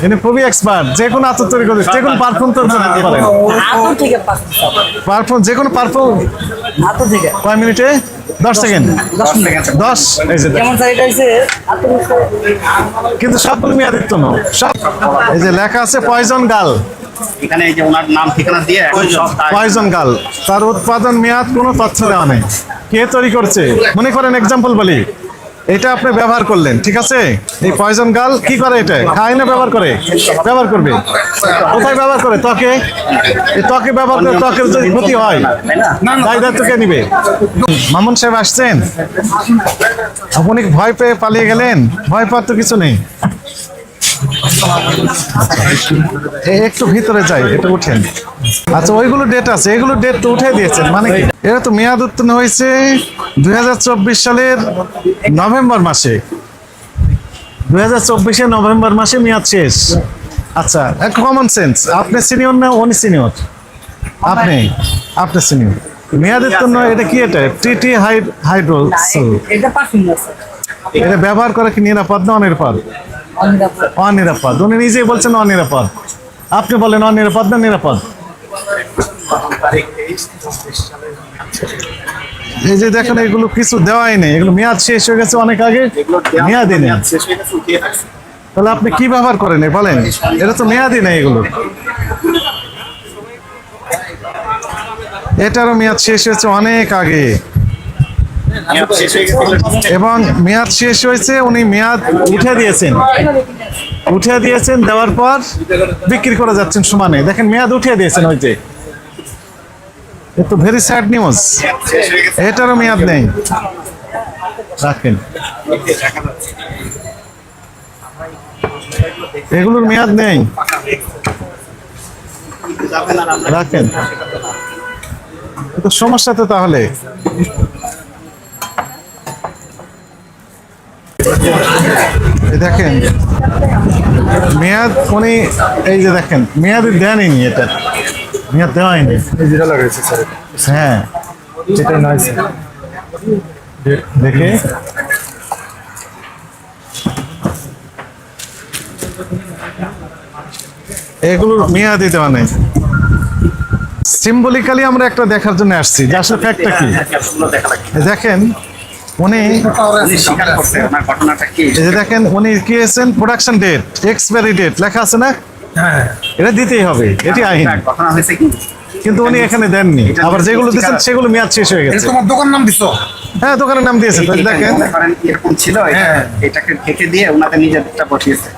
ইনি খুবই এক্সপার্ট, যে কোনো আতর তৈরি করতে, যে কোনো পারফিউম তৈরি করতে পারেন। আতর থেকে পারফিউম, যে কোনো পারফিউম আতর থেকে কয় মিনিটে? 10 সেকেন্ড। 10 এই যে যেমন স্যার এটা হচ্ছে আতর কিন্তু সবগুলো মেয়াদিত্ব না, সব এই যে লেখা আছে পয়জন গাল, এখানে এই যে ওনার নাম ঠিকানা দিয়ে এখন সব পয়জন গাল, তার উৎপাদন মেয়াদ কোনো তথ্য দেওয়া নেই, কে তৈরি করছে। মনে করেন এক্সাম্পল বলি, এটা আপনি ব্যবহার করলেন, ঠিক আছে? এই পয়জন গাল কি করে? এটা খায় না ব্যবহার করে? ব্যবহার করবে। কোথায় ব্যবহার করে? ত্বকে। এই ত্বকে ব্যবহার করে ত্বকের যদি ক্ষতি হয়, দায় দায়িত্ব কে নিবে? মামুন সাহেব আসছেন, আপনি ভয় পেয়ে পালিয়ে গেলেন? ভয় পাওয়ার তো কিছু নেই। একটু ভিতরে যাই, এটা উঠেন। আচ্ছা, ওইগুলো ডেট আছে, এগুলো ডেট তো উঠে দিয়েছেন, মানে কি? এরা তো মেয়াদ উত্তীর্ণ হয়েছে 2024 সালের নভেম্বর মাসে। 2024 নভেম্বর মাসে মেয়াদ শেষ। আচ্ছা, এক কমন সেন্স, আপনি সিনিয়র না উনি সিনিয়র? আপনি সিনিয়র। মেয়াদ উত্তীর্ণ, এটা কি? এটা টিটি হাইড্রোল। এটা পারফিউম আছে, এটা ব্যবহার করা কি নিরাপদ না অনিরাপদ? অনিরাপদ। উনি নিজেই বলছেন অনিরাপদ, আপনি বলেন অনিরাপদ না নিরাপদ? এই যে দেখেন, এগুলো কিছু দেওয়াই নেই, এগুলো মেয়াদ শেষ হয়ে গেছে অনেক আগে, মেয়াদই নেই। তাহলে আপনি কি ব্যবহার করেন বলেন? এটা তো মেয়াদই নেই এগুলো। এটারও মেয়াদ শেষ হয়েছে অনেক আগে, এবং মেয়াদ শেষ হয়েছে, উনি মেয়াদ উঠে দিয়েছেন, দেওয়ার পর বিক্রি করে যাচ্ছেন সমানে। দেখেন মেয়াদ উঠিয়ে দিয়েছেন, ওই যে, তো ভেরি স্যাড নিউজ। এটারও মেয়াদ নেই, রাখেন। এগুলোর মেয়াদ নেই, রাখেন। তো সমস্যা তো তাহলে। দেখেন মেয়াদ উনি, এই যে দেখেন মেয়াদ দেয়নি, এটা মেয়াদ দেওয়াইনি। যেটা লাগাইছে স্যার, হ্যাঁ, যেটা নয় স্যার, দেখে এগুলোর মেয়াদই দেওয়া নেই। সিম্বলিক্যালি আমরা একটা দেখার জন্য আসছি যে আসলে ফ্যাক্টটা কি। দেখেন উনি স্বীকার করছে ওনার ঘটনাটা কি। এই যে দেখেন উনি কি এসেছেন, প্রোডাকশন ডেট, এক্সপায়ারি ডেট লেখা আছে না? হ্যাঁ, এটা দিতেই হবে, এটি আইন। ঘটনা হয়েছে কি, কিন্তু উনি এখানে দেননি, আবার যেগুলো দিচ্ছেন সেগুলো মেয়াদ শেষ হয়ে গেছে। তোমার দোকান নাম দিছো? হ্যাঁ, দোকানের নাম দিয়েছে। দেখেন এরকম ছিল, এটাকে ঢেকে দিয়ে ওনাদের নিজেরটা বসিয়েছে।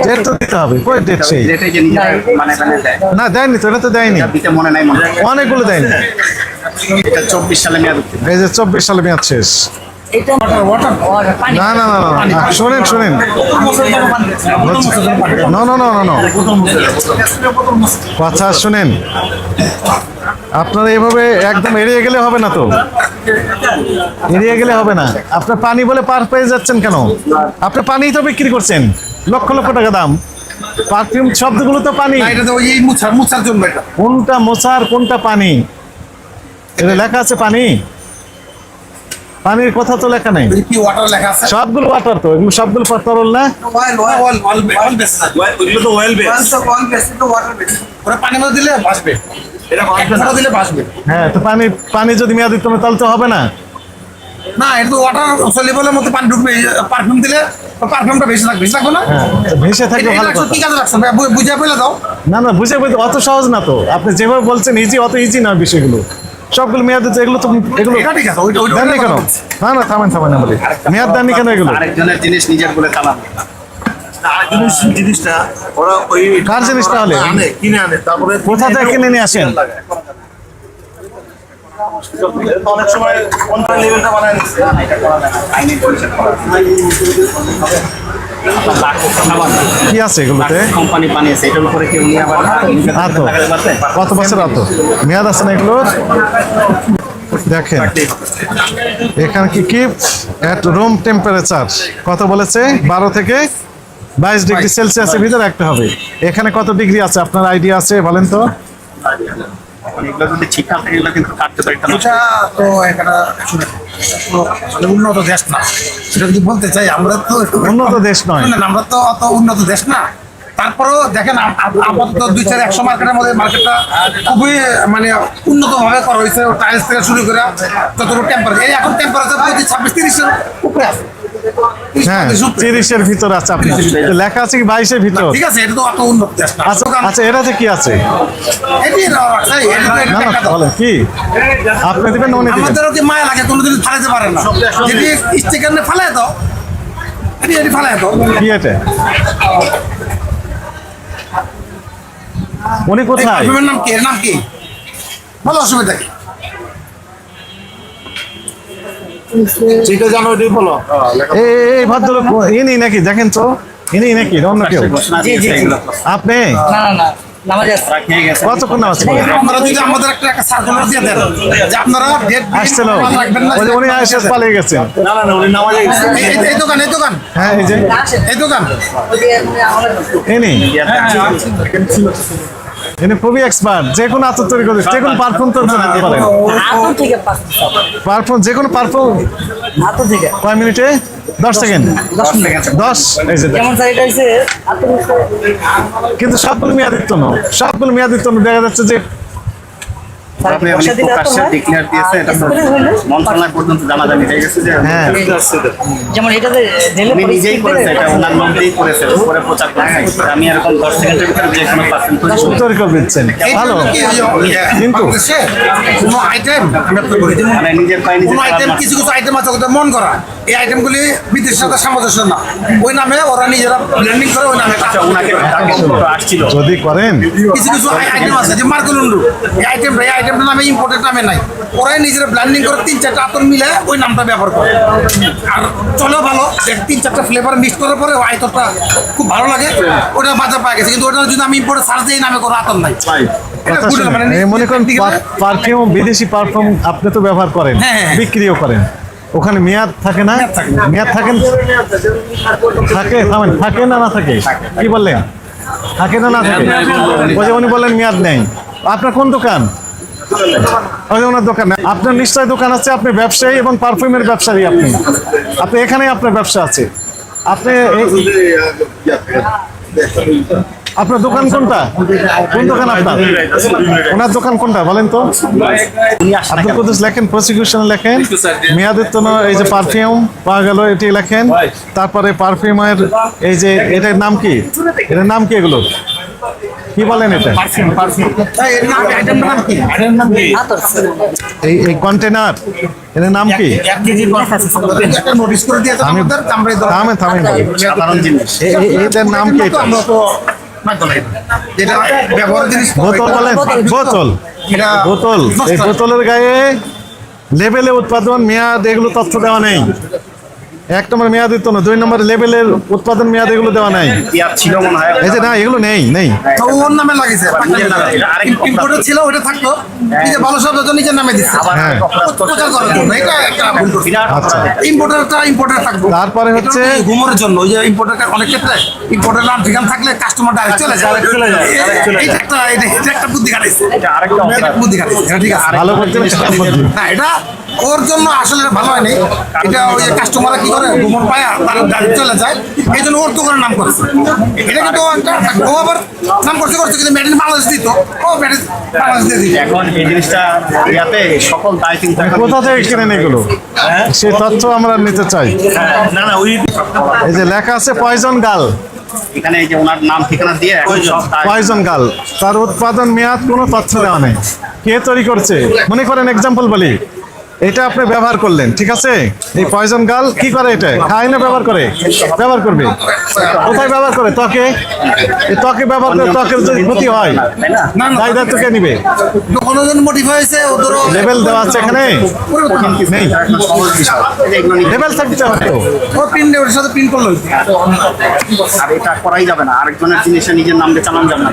ডেট তো দিতে হবে, কই ডেট সেই? যেটা যে নিজেরা মানে দেয় না, দেয়নি তো, এটা তো দেয়নি, দিতে মনে নাই, মনে হয় অনেকগুলো দেয়নি। এটা 24 সালে মেয়াদ উত্তীর্ণ। এই যে 24 সালে মেয়াদ শেষ। এটা পানি। না না না না, শোনেন শোনেন, না না না না না, কথা শুনেন। আপনারা এভাবে একদম এড়িয়ে গেলে হবে না তো, এড়িয়ে গেলে হবে না। আপনার পানি বলে পার পেয়ে যাচ্ছেন কেন? আপনি পানি তো বিক্রি করছেন লক্ষ লক্ষ টাকা দাম, পারফিউম শব্দগুলো তো পানি। এটা তো ওই মুছার জন্য, এটা কোনটা মোছার কোনটা পানি? এটা লেখা আছে পানি, পানির কথা তো লেখা নাই। কি ওয়াটার লেখা আছে? সবগুলো ওয়াটার তো, এগুলো সবগুলো তরল না? অয়েল বেস, ওইগুলো তো অয়েল বেস। অয়েল বেস তো ওয়াটার বেস, ওরা পানি মধ্যে দিলে ভাসবে, এটা ওয়াটার দিলে ভাসবে। হ্যাঁ, তো পানি যদি মেয়াদ উত্তীর্ণ তাহলে তো হবে না। না, এটা তো ওয়াটার সলিবলের মধ্যে পানি ঢুকবে, পারফিউম দিলে পারফিউমটা ভেসে থাকবে, ভেসে থাকবে না? হ্যাঁ, ভেসে থাকলে ভালো কথা। কি কাজে রাখছো বুঝে পেলে দাও। না না, বুঝে অত সহজ না তো, আপনি যেভাবে বলছেন ইজি, অত ইজি না বিষয়গুলো। সবগুলো মেয়াদ দিচ্ছে, এগুলো তো, এগুলো এটা ঠিক আছে, দেননি কেন? না না, থামেন না বলি, মেয়াদ দেননি কেন এগুলো? আরেকজনের জিনিস নিজের বলে চালান। জিনিসটা ওরা ওই কার জিনিস তাহলে? কিনে আনে, তারপরে কোথা থেকে কিনে নিয়ে আসেন? অনেক সময় কোনটা লেভেলটা বানায় নিচ্ছে, আইনি পরিষদ করা কি আছে এগুলোতে? কোম্পানি বানিয়েছে, এটার উপরে কি উনি আবার আতো কত বছর আতো মেয়াদ আছে না এগুলোর? দেখেন এখানে কি কিপ এট রুম টেম্পারেচার কত বলেছে? 12 থেকে 22 ডিগ্রি সেলসিয়াসের ভিতরে রাখতে হবে। এখানে কত ডিগ্রি আছে আপনার আইডিয়া আছে বলেন তো? এগুলো যদি ঠিক থাকে এগুলো কিন্তু কার্যকারিতা এটা তো একটা মানে উন্নত দেশ না, সেটা যদি বলতে চাই আমরা তো উন্নত দেশ নয়। শুনেন, আমরা তো অত উন্নত দেশ না। তারপরেও দেখেন আপাতত 2-4-100 মার্কেটের মধ্যে মার্কেটটা খুবই মানে উন্নত ভাবে করা হয়েছে। টাইলস থেকে শুরু করে যতটুকু টেম্পারেচার, এই এখন টেম্পারেচার 26-30-এর উপরে আছে। হ্যাঁ 30-এর ভিতর আছে আপনার, লেখা আছে কি 22-এর ভিতর? ঠিক আছে, এটা তো অত উন্নত দেশ না। আচ্ছা আচ্ছা, এটাতে কি আছে? এটি রাখছে, এটা তো এটা না না, টাকা দাও। বলেন কি আপনি দিবেন না উনি দিবেন? আমাদেরও কি মায়া লাগে, কোনোদিন ফালাইতে পারে না। যদি স্টিকার নিয়ে ফালাই দাও, এটি ফালাই দাও। কি এটা? উনি কোথায়? পারফিউমের নাম কি? এর নাম কি? ভালো, অসুবিধা কি? যেটা জানো ওটাই বলো। এই ভদ্রলোক ইনি নাকি? দেখেন তো, ইনি নাকি অন্য কেউ? জি, জি, জি। আপনি না না না, নামাজ আছে। খেয়ে গেছে। কতক্ষণ নামাজ পড়েন? আপনারা যদি আমাদের একটা সার্কুলার দিয়ে দেন যে আপনারা ডেট আসছিল রাখবেন না, ওই যে উনি এসে পালিয়ে গেছেন। না না না, উনি নামাজে গেছে। এই দোকান, এই দোকান, হ্যাঁ এই যে এই দোকান। ইনি ইনি খুবই এক্সপার্ট, যে কোনো আতর তৈরি করে, যে কোনো পারফিউম তৈরি করে দিতে পারেন। আতর থেকে পাঁচ পারফিউম, যে কোনো পারফিউম। আতর থেকে কয় মিনিটে? 10 সেকেন্ড। 10 মিনিট। 10 এই যে যেমন স্যার এটা হচ্ছে আতর হচ্ছে কিন্তু সবগুলো মেয়াদিত্ব না, সবগুলো মেয়াদিত্ব না। দেখা যাচ্ছে যে স্যার আপনি বর্ষা দিলে আতর প্রকাশ্যে হয়। ডিক্লেয়ার দিয়েছে, এটা তো স্প্রে হইলে মন্ত্রণালয় পর্যন্ত জানাজানি হয়ে গেছে যে হ্যাঁ যেমন এটাতে ঢেলে উনি পরে নিজেই স্প্রে করেছে, দিলে এটা ওনার মধ্যেই করেছে, উপরে প্রচার করেছে। আমি এরকম 10 সেকেন্ডের ভিতরে যে কোনো পার্সেন্ট তৈরি করে দিচ্ছেন, ভালো। কিন্তু বাংলাদেশে কোনো আইটেম আমি আপনাকে বলি, যেমন মানে নিজের পায়ে নিজে কোনো আইটেম, কিছু কিছু আইটেম আছে ওদের মন করা, এই আইটেমগুলি বিদেশের সাথে সামঞ্জস্য না, ওই নামে ওরা নিজেরা ব্লেন্ডিং করে ওই নামে কাজ করে। ওনাকে আসছিল। যদি করেন কিছু কিছু আইটেম আছে যে মার্কলুন্ডু, এই আইটেমটার নামে ইম্পোর্টেড নামে নাই, ওরাই নিজেরা ব্লেন্ডিং করে 3-4টা আতর মিলে ওই নামটা ব্যবহার করে। আর চলেও ভালো, 3-4টা ফ্লেভার মিক্স করার পরে ওই আতরটা খুব ভালো লাগে, ওটা বাজার পাওয়া গেছে। কিন্তু ওটা যদি আমি ইম্পোর্টে সার্চ দিই, নামে কোনো আতর নাই। এটা কথা good শুনুন, মানে এই মনে করেন ঠিক আছে? পারফিউম, বিদেশি পারফিউম আপনি তো ব্যবহার করেন, হ্যাঁ, হ্যাঁ। বিক্রিও করেন, ওখানে মেয়াদ থাকে না? মেয়াদ থাকে না। মেয়াদ থাকেন থাকে, থামেন, থাকে না না থাকে? কি বললেন? থাকে না না থাকে? ওই যে উনি বললেন মেয়াদ নেই। আপনার কোন দোকান? ওই যে ওনার দোকান। আপনার নিশ্চয় দোকান আছে, আপনি ব্যবসায়ী এবং পারফিউমের ব্যবসায়ী। আপনি আপনি এখানেই আপনার ব্যবসা আছে। আপনি আপনার দোকান কোনটা? কোন দোকান আপনার? ওনার দোকান কোনটা বলেন তো? আব্দুল কুদ্দুস লেখেন, প্রসিকিউশন লেখেন, মেয়াদের তো এই যে পারফিউম পাওয়া গেল এটি লেখেন। তারপরে পারফিউমের এই যে এটার নাম কি? এটার নাম কি? এগুলো কি বলেন এটা? এর নাম, আইটেমটার নাম কি? আতর এই কন্টেনার এটার নাম কি? 1 কেজি একটা নোটিশ করে দিয়েছে আমি আমাদের, আমরা এই ধরনের- থামেন থামেন, সাধারণ জিনিস। এটার নাম কি? এটা আমরা তো না বলে, যেটা ব্যবহারের জিনিস বোতল বলেন, বোতল এটা বোতল। এই বোতলের গায়ে লেবেলে উৎপাদন মেয়াদ এগুলো তথ্য দেওয়া নেই। 1 নম্বর মেয়াদ দিত না, 2 নম্বর লেবেলের উৎপাদন মেয়াদ এগুলো দেওয়া নাই। ইয়াদ ছিল মনে হয়। এই যে না, এগুলো নেই নেই। তো ওর নামে লাগিয়েছে, আরেক ইম্পোর্টার ছিল ওটা থাকতো, নিজে ভালো শব্দ তো নিজের নামে দিচ্ছে হ্যাঁ। প্রচার করার জন্য। এটা একটা ভুল করছে। আচ্ছা, ইম্পোর্টারটা ইম্পোর্টার থাকবো, তারপরে হচ্ছে ঘুমোর জন্য। ওই যে ইম্পোর্টার অনেক ক্ষেত্রে ইম্পোর্টার নাম ঠিকানা থাকলে কাস্টমার ডাইরেক্ট চলে যায়। এটা একটা বুদ্ধি খাটাইছে, এটা বুদ্ধি খাটাইছে, এটা ঠিক আছে। ভালো করতে না, এটা ওর জন্য আসলে ভালো হয়নি। এটা ওই যে কাস্টমাররা কি করে, ঘুমোর পায়া তারা ডাইরেক্ট চলে যায়, এই জন্য ওর দোকানের নাম করছে। এটা কিন্তু ও আবার নাম করছে কিন্তু মেডিন বাংলাদেশ দিত, ও মেডিন বাংলাদেশ দিয়ে দিত। এখন এই জিনিসটা ইয়াতে সকল দায় কিন্তু এখন- কোথা থেকে কিনেন এগুলো? সেই তথ্য আমরা নিতে চাই। না না, ওই এই যে লেখা আছে পয়জন গাল, এখানে এই যে ওনার নাম ঠিকানা দিয়ে এখন সব দায়- পয়জন গাল, তার উৎপাদন মেয়াদ কোনো তথ্য দেওয়া নেই। কে তৈরি করছে? মনে করেন এক্সাম্পল বলি, এটা আপনি ব্যবহার করলেন, ঠিক আছে? এই পয়জন গাল কি করে? এটা খায় না ব্যবহার করে? ব্যবহার করবে কোথায়? ব্যবহার করে ত্বকে। এই ত্বকে ব্যবহার করে ত্বকের যদি ক্ষতি হয়, তাই না? না না, দায় দায়িত্ব কে নিবে? কোনোজন মোটিফাই হয়েছে ওদেরও লেভেল দেওয়া আছে এখানে? নেই। এখন সহজ বিষয়। এই যে এগুলো নিয়ে- লেভেল থাকতে হবে তো। ও প্রিন্ট ওর সাথে প্রিন্ট করলো। আর এটা করাই যাবে না, আরেকজনের জিনিসে নিজের নাম দিয়ে চালান যাবে না।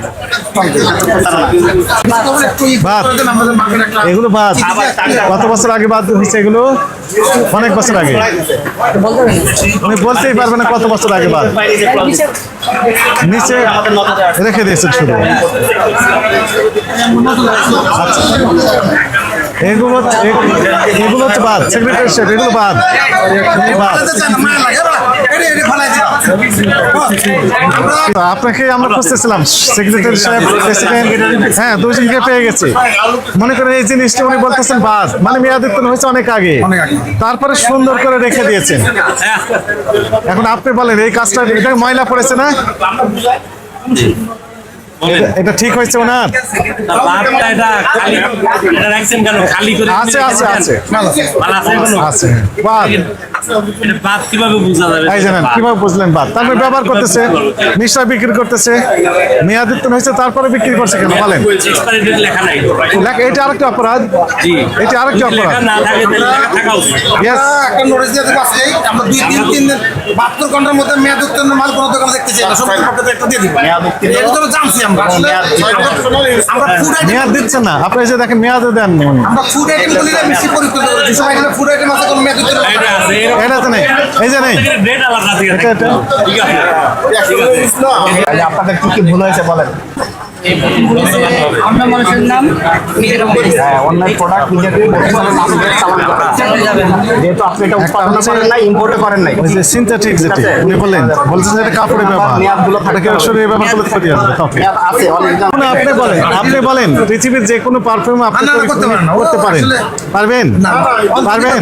বাদ। এগুলো বাদ। কত বছর আগে বাদ হয়েছে এগুলো? অনেক বছর আগে। বলতে পারেন উনি বলতেই পারবে না কত বছর আগে বাদ। নিচে রেখে দিয়েছেন শুধু। আচ্ছা। এগুলো এগুলো তো বাদ, সেক্রেটারিশিপ এগুলো বাদ, বাদ। মায়া লাগে এটা ফেলাই দিলাম তো আপনাকে আমরা খুঁজতেছিলাম, সেক্রেটারি সাহেব, প্রেসিডেন্ট, হ্যাঁ দুজনকে পেয়ে গেছি। মনে করেন এই জিনিসটা উনি বলতেছেন বাদ, মানে মেয়াদ উত্তীর্ণ হয়েছে অনেক আগে, তারপরে সুন্দর করে রেখে দিয়েছেন। এখন আপনি বলেন এই কাজটা, এটা ময়লা পড়েছে না, এটা ঠিক হয়েছে ওনার? আছে আছে আছে আছে বাদ। এই জানেন কিভাবে বুঝলেন বাদ? তারপরে ব্যবহার করতেছে, নিশ্চয় বিক্রি করতেছে, মেয়াদ উত্তীর্ণ হয়েছে তারপরে বিক্রি করছে কেন বলেন? এটা আরেকটা অপরাধ, এটা আরেকটা অপরাধ। Yes, একটা নোটিশ দিয়ে দেবো আজকে, আমরা 2-3 দিন 72 ঘন্টার মধ্যে মেয়াদ উত্তীর্ণ মাল কোনো দোকানে দেখতে চাই না, সব পক্ষে একটা দিয়ে দিব। এর জন্য জানছি আমরা আসলে আমরা ফুড আইটেম, মেয়াদ দিচ্ছেন না আপনি, যে দেখেন মেয়াদও দেন। আমরা ফুড আইটেম গুলি বেশি পরিচিত করেছি, সবাই এখানে ফুড আইটেম আছে কোনো মেয়াদ উত্তীর্ণ এটা তো নেই, এই যে নেই, এটা এটা আপনাদের কি কি ভুল হয়েছে বলেন? অন্য মানুষের নাম নিজের অন্যান্য প্রোডাক্ট নিজের প্রতিষ্ঠানের নাম দিয়ে চালান করা যাবে না, যেহেতু আপনি এটা উৎপাদন করেন নাই, ইম্পোর্ট করেন নাই। ওই যে সিনথেটিক যেটি উনি বললেন, বলছেন যে এটা কাপড়ের ব্যবহার, এটা কেউ শরীরে ব্যবহার করতে পারি আসবে তখন। মেয়াদ আছে অনেক না, আপনি বলেন পৃথিবীর যে কোনো পারফিউম আপনি না, করতে পারেন না। করতে পারেন, পারবেন? পারবেন?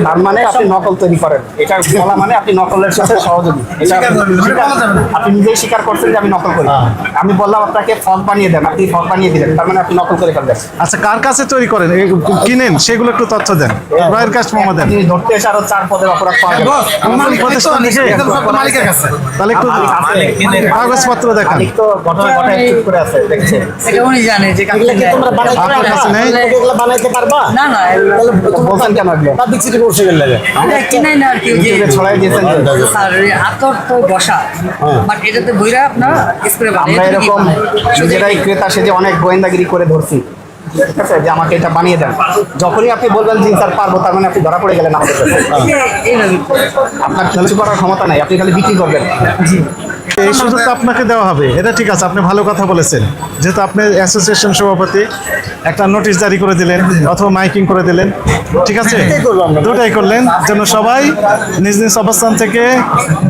তার মানে আপনি নকল তৈরি করেন, এটা বলা মানে আপনি নকলের সাথে সহযোগী। এটা আপনি নিজেই স্বীকার করছেন যে আমি নকল করি। আমি বললাম আপনাকে ফগ বানিয়ে দেন, আপনি ফগ বানিয়ে দিলেন, তার মানে আপনি নকল করে ফেলবেন। আচ্ছা, কার কাছে তৈরি করেন, কিনেন, সেগুলো একটু তথ্য দেন, রয়ের কাছে মোহাম্মদ দেন। আপনি ধরতে এসে আরো 4 পদের অপরাধ পাওয়া যাবে। মালিকের কাছে তাহলে একটু কাগজপত্র দেখান। মালিক তো ঘটনা ঘটায় চুপ করে আছে, দেখছে। এটা উনি জানে যে কাকে নেয়। আপনার কাছে নেই? এগুলো বানাইতে পারবা? না না বলছেন কেন এগুলো? এটা কিনাই না আর কি, যে ইউটিউবে ছড়াই দিয়েছেন যে। স্যার আতর তো বসা, বাট এটাতে বইরা আপনার স্প্রে আমরা এরকম নিজেরাই ক্রেতা সেজে অনেক গোয়েন্দাগিরি করে ধরছি, ঠিক আছে, যে আমাকে এটা বানিয়ে দেন। যখনই আপনি বলবেন যে স্যার পারবো, তার মানে আপনি ধরা পড়ে গেলেন আমাদের কাছে। এইভাবে আপনার কিছু করার ক্ষমতা নাই, আপনি খালি বিক্রি করবেন। এই সুযোগটা আপনাকে দেওয়া হবে, এটা ঠিক আছে, আপনি ভালো কথা বলেছেন। যেহেতু আপনি অ্যাসোসিয়েশন সভাপতি, একটা নোটিশ জারি করে দিলেন অথবা মাইকিং করে দিলেন, ঠিক আছে, দুটাই করলেন, যেন সবাই নিজ নিজ অবস্থান থেকে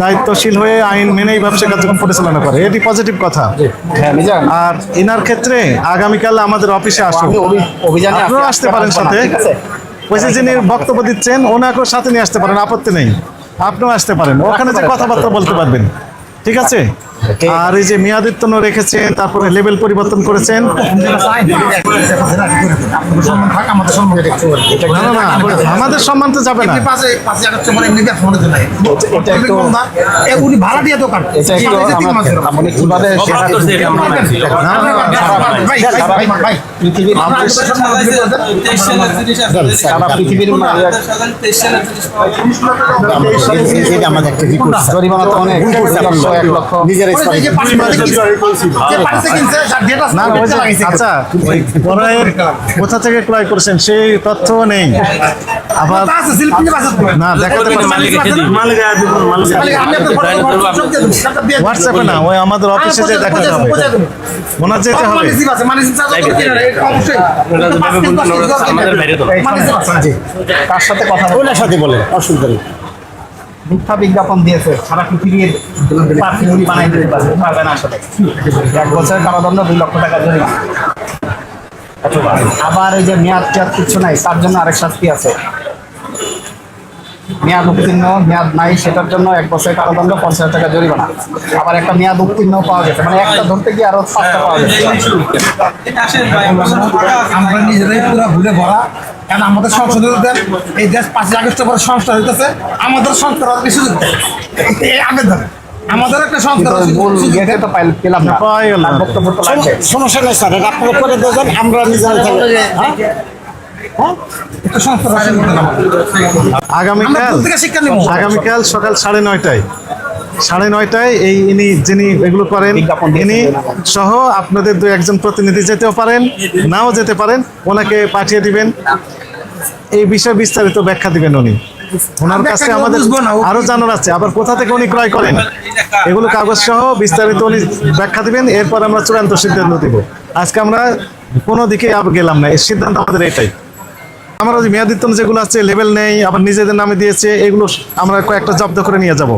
দায়িত্বশীল হয়ে আইন মেনেই ব্যবসা কার্যক্রম পরিচালনা করে, এটি পজিটিভ কথা। হ্যাঁ, মিজান, আর এনার ক্ষেত্রে আগামীকাল আমাদের অফিসে আসুন, আমি অভিযানে আপনারাও আসতে পারেন সাথে। ঠিক আছে। ওই যে যিনি বক্তব্য দিচ্ছেন ওনাকেও সাথে নিয়ে আসতে পারেন, আপত্তি নেই, আপনিও আসতে পারেন, ওখানে যে কথাবার্তা বলতে পারবেন, ঠিক আছে। আর এই যে মেয়াদ উত্তীর্ণ রেখেছেন, তারপরে লেভেল পরিবর্তন করেছেন, না না না, আমাদের সম্মান তো যাবে না। উনি ভাড়া দিয়ে দোকান এটা একটু আপনি কিভাবে পৃথিবীর সারা পৃথিবীর জরিমানা তো অনেক, 1 লক্ষ নিজেরাই না, ওই যে, আচ্ছা, ওই ক্রয়ের কোথা থেকে ক্রয় করছেন সেই তথ্য নেই, আবার না দেখাতে হোয়াটসঅ্যাপে না, ওই আমাদের অফিসে যে দেখাতে হবে, ওনার যেতে হবে। তার সাথে কথা বলার সাথে বলে অসুবিধা নেই। মিথ্যা বিজ্ঞাপন দিয়েছে, সারা পৃথিবীর পারফিউম বানাই দিতে পারবে না আসলে। 1 বছরের কারাদণ্ড, 2 লক্ষ টাকা জরিমানা। আবার এই যে মেয়াদ টেয়াদ কিছু নাই, তার জন্য আরেক শাস্তি আছে। মেয়াদ উত্তীর্ণ, মেয়াদ নাই, সেটার জন্য 1 বছরের কারাদণ্ড, 50,000 টাকা জরিমানা। আবার একটা মেয়াদ উত্তীর্ণ পাওয়া গেছে, মানে একটা ধরতে গিয়ে আরো 5টা পাওয়া গেছে। আমরা নিজেরাই পুরো ভুলে ভরা, কারণ আমাদের সংসদের দেন এই দেশ 5 আগস্টের পরে সংস্কার হইতেছে, আমাদের সংস্কার হবে সুযোগ দেয়। এই আবেদন আমাদের একটা সংস্কার মূল ইয়েটা তো পেলাম না, পাওয়া গেল না। তার বক্তব্য তো লাগবে। সমস্যা নেই স্যার, আপনারা করে দেবেন, আমরা নিজেরা একটা সংস্কার আসলে আগামীকাল সকাল 9:30 9:30 এই যিনি এগুলো করেন, বিজ্ঞাপন দিয়েছেন ইনি সহ আপনাদের 2-1 প্রতিনিধি যেতেও পারেন, নাও যেতে পারেন, ওনাকে পাঠিয়ে দিবেন, এই বিষয়ে বিস্তারিত ব্যাখ্যা দিবেন উনি। ওনার কাছে আমাদের আরো জানার আছে, আবার কোথা থেকে উনি ক্রয় করেন এগুলো কাগজ সহ বিস্তারিত উনি ব্যাখ্যা দিবেন, এরপর আমরা চূড়ান্ত সিদ্ধান্ত দিব। আজকে আমরা কোনো দিকে গেলাম না, এই সিদ্ধান্ত আমাদের এটাই। আমরা ওই মেয়াদিত্তন যেগুলো আছে লেভেল নেই আবার নিজেদের নামে দিয়েছে এগুলো আমরা কয়েকটা জব্দ করে নিয়ে যাব